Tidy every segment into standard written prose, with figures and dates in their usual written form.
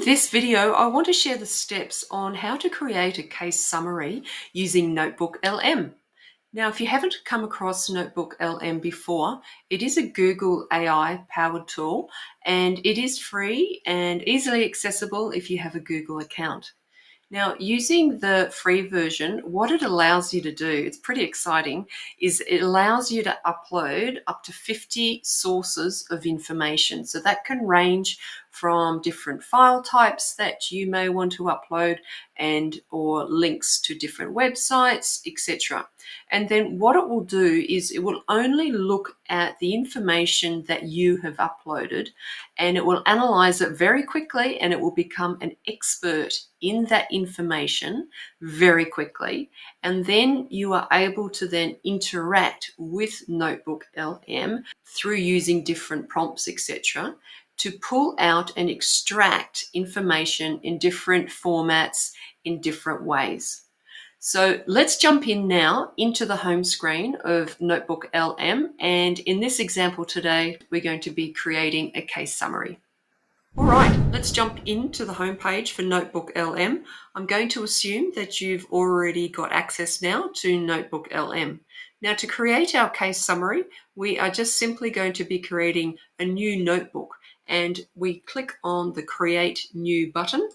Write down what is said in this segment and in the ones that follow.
this video, I want to share the steps on how to create a case summary using NotebookLM. Now, if you haven't come across NotebookLM before, it is a Google AI powered tool and it is free and easily accessible if you have a Google account. Now, using the free version, what it allows you to do, it's pretty exciting, is it allows you to upload up to 50 sources of information. So that can range from different file types that you may want to upload and or links to different websites, etc. And then what it will do is it will only look at the information that you have uploaded, and it will analyze it very quickly, and it will become an expert in that information very quickly. And then you are able to then interact with NotebookLM through using different prompts, etc., to pull out and extract information in different formats in different ways. So let's jump in now into the home screen of NotebookLM, and in this example today, we're going to be creating a case summary. All right, let's jump into the home page for NotebookLM. I'm going to assume that you've already got access now to NotebookLM. Now, to create our case summary, we are just simply going to be creating a new notebook, and we click on the Create New button.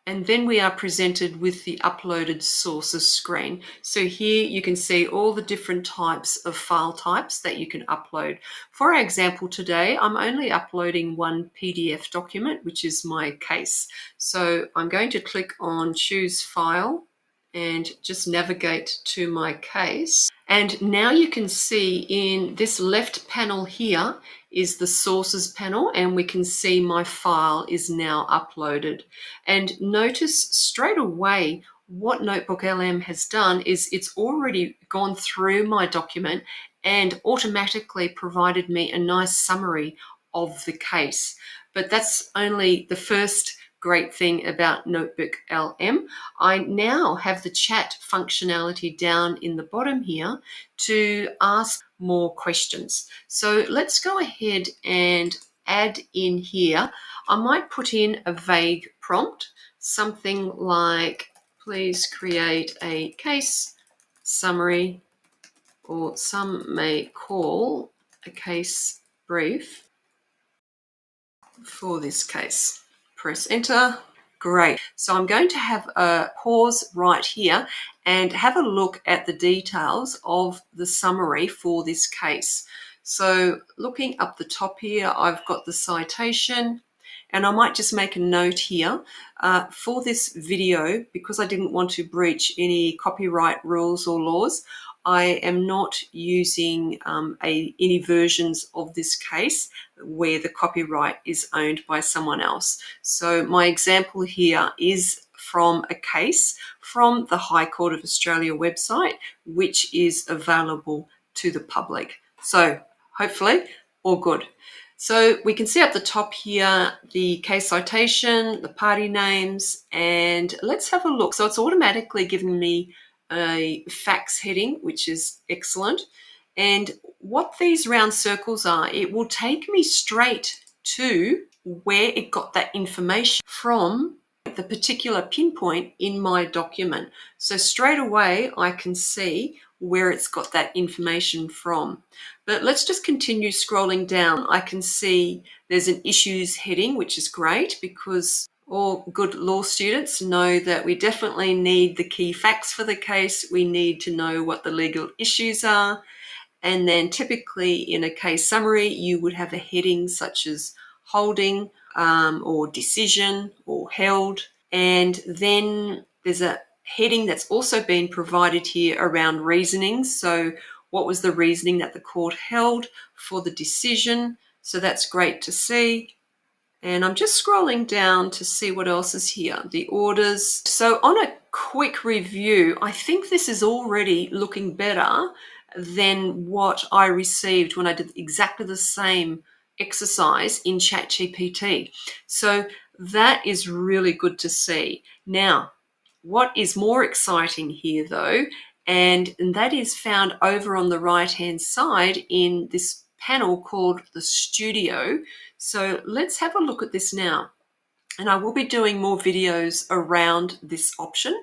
And then we are presented with the uploaded sources screen. So here you can see all the different types of file types that you can upload. For our example today, I'm only uploading one PDF document, which is my case. So I'm going to click on Choose File and just navigate to my case. And now you can see in this left panel here is the sources panel, and we can see my file is now uploaded. And notice straight away what NotebookLM has done is it's already gone through my document and automatically provided me a nice summary of the case. But that's only the first great thing about NotebookLM. I now have the chat functionality down in the bottom here to ask more questions. So let's go ahead and add in here. I might put in a vague prompt, something like, please create a case summary, or some may call a case brief for this case. Press enter. Great. So I'm going to have a pause right here and have a look at the details of the summary for this case. So looking up the top here, I've got the citation, and I might just make a note here for this video, because I didn't want to breach any copyright rules or laws. I am not using any versions of this case where the copyright is owned by someone else. So my example here is from a case from the High Court of Australia website, which is available to the public. So hopefully all good. So we can see up the top here the case citation, the party names, and let's have a look. So it's automatically giving me a facts heading, which is excellent. And what these round circles are, it will take me straight to where it got that information from, the particular pinpoint in my document. So straight away I can see where it's got that information from. But let's just continue scrolling down. I can see there's an issues heading, which is great, because all good law students know that we definitely need the key facts for the case. We need to know what the legal issues are. And then typically in a case summary, you would have a heading such as holding or decision or held. And then there's a heading that's also been provided here around reasoning. So what was the reasoning that the court held for the decision? So that's great to see. And I'm just scrolling down to see what else is here. The orders. So on a quick review, I think this is already looking better than what I received when I did exactly the same exercise in ChatGPT. So that is really good to see. Now, what is more exciting here though, and that is found over on the right-hand side in this panel called the Studio. So let's have a look at this now. And I will be doing more videos around this option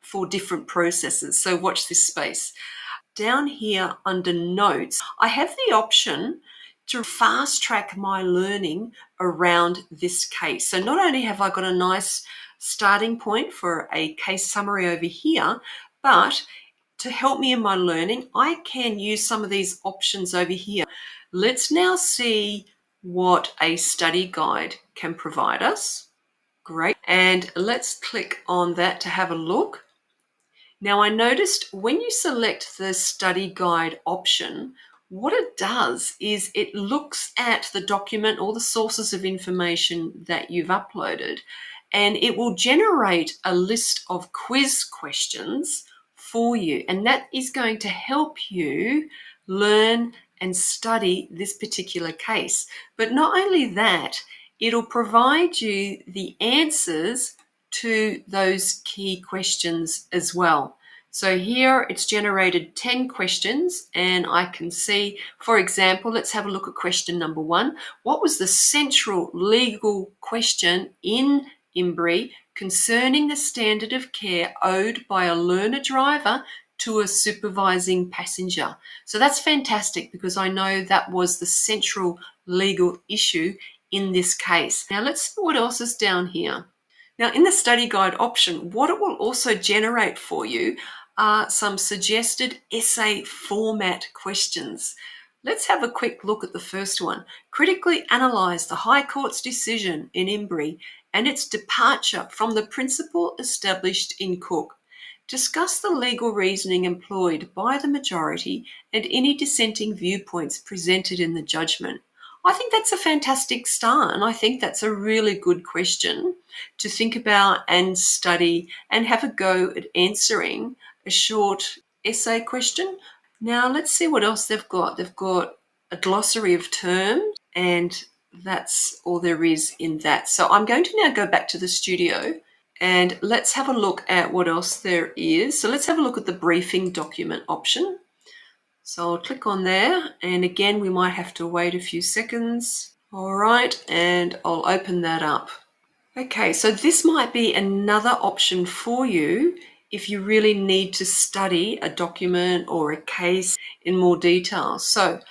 for different processes. So watch this space. Down here under notes, I have the option to fast track my learning around this case. So not only have I got a nice starting point for a case summary over here, but to help me in my learning, I can use some of these options over here. Let's now see what a study guide can provide us. Great. And let's click on that to have a look. Now, I noticed when you select the study guide option, what it does is it looks at the document or the sources of information that you've uploaded, and it will generate a list of quiz questions for you. And that is going to help you learn and study this particular case. But not only that, it'll provide you the answers to those key questions as well. So here it's generated 10 questions, and I can see, for example, let's have a look at question number 1. What was the central legal question in IMBRI concerning the standard of care owed by a learner driver to a supervising passenger? So that's fantastic, because I know that was the central legal issue in this case. Now let's see what else is down here. Now, in the study guide option, what it will also generate for you are some suggested essay format questions. Let's have a quick look at the first one. Critically analyse the High Court's decision in IMBRI and its departure from the principle established in Cook. Discuss the legal reasoning employed by the majority and any dissenting viewpoints presented in the judgment. I think that's a fantastic start, and I think that's a really good question to think about and study and have a go at answering a short essay question. Now let's see what else they've got. They've got a glossary of terms, and that's all there is in that. So I'm going to now go back to the studio and let's have a look at what else there is. So let's have a look at the briefing document option. So I'll click on there, and again, we might have to wait a few seconds. All right, and I'll open that up. Okay, so this might be another option for you if you really need to study a document or a case in more detail. So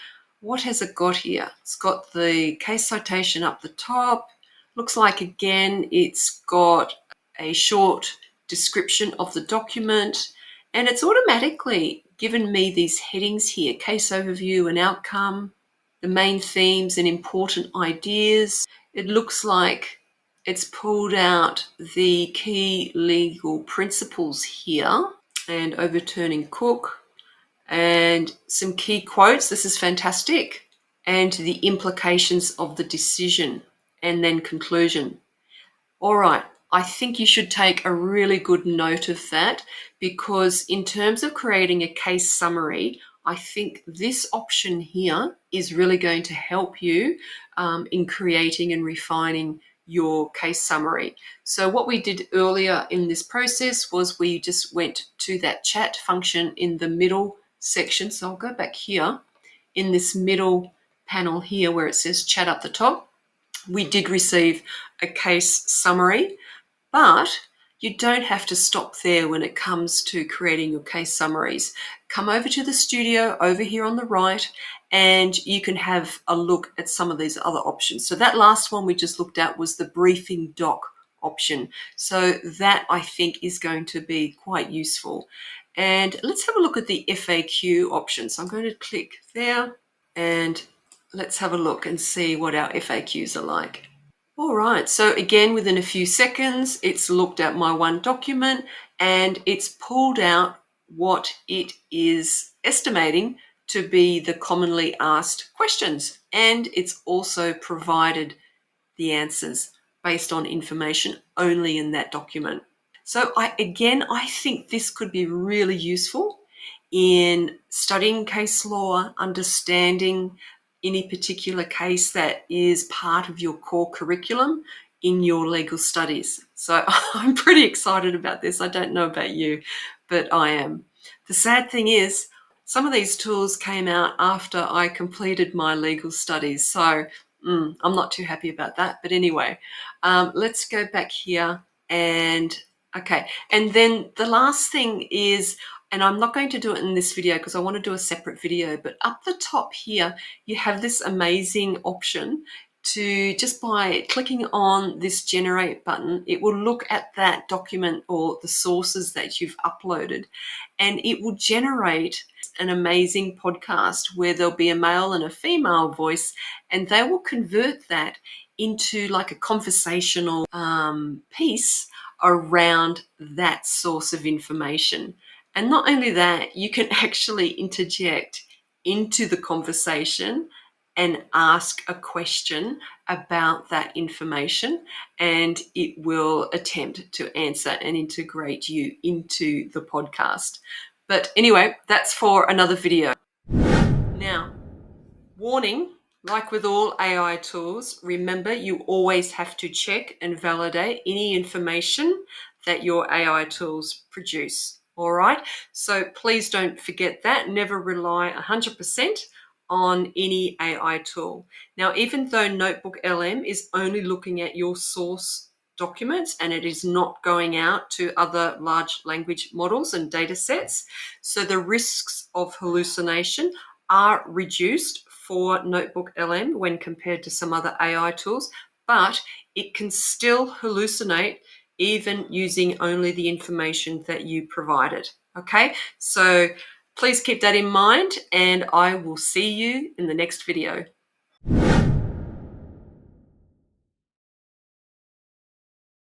what has it got here? It's got the case citation up the top. Looks like, again, it's got a short description of the document, and it's automatically given me these headings here: case overview and outcome, the main themes and important ideas. It looks like it's pulled out the key legal principles here and overturning Cook, and some key quotes. This is fantastic. And the implications of the decision, and then conclusion. All right, I think you should take a really good note of that, because in terms of creating a case summary, I think this option here is really going to help you in creating and refining your case summary. So what we did earlier in this process was we just went to that chat function in the middle section. So I'll go back here in this middle panel here where it says chat up the top. We did receive a case summary, but you don't have to stop there when it comes to creating your case summaries. Come over to the studio over here on the right, and you can have a look at some of these other options. So that last one we just looked at was the briefing doc option. So that, I think, is going to be quite useful. And let's have a look at the FAQ option. So I'm going to click there, and let's have a look and see what our FAQs are like. All right, so again, within a few seconds, it's looked at my one document and it's pulled out what it is estimating to be the commonly asked questions. And it's also provided the answers based on information only in that document. So I think this could be really useful in studying case law, understanding any particular case that is part of your core curriculum in your legal studies. So I'm pretty excited about this. I don't know about you, but I am. The sad thing is, some of these tools came out after I completed my legal studies. So I'm not too happy about that. But anyway, let's go back here and okay. And then the last thing is, and I'm not going to do it in this video because I want to do a separate video, but up the top here, you have this amazing option to, just by clicking on this generate button, it will look at that document or the sources that you've uploaded, and it will generate an amazing podcast where there'll be a male and a female voice, and they will convert that into like a conversational piece around that source of information. And not only that, you can actually interject into the conversation and ask a question about that information, and it will attempt to answer and integrate you into the podcast. But anyway, that's for another video. Now, warning, like with all AI tools, remember you always have to check and validate any information that your AI tools produce. All right, so please don't forget that. Never rely 100% on any AI tool. Now, even though NotebookLM is only looking at your source documents and it is not going out to other large language models and data sets, so the risks of hallucination are reduced for NotebookLM when compared to some other AI tools, but it can still hallucinate even using only the information that you provided. Okay, so please keep that in mind, and I will see you in the next video.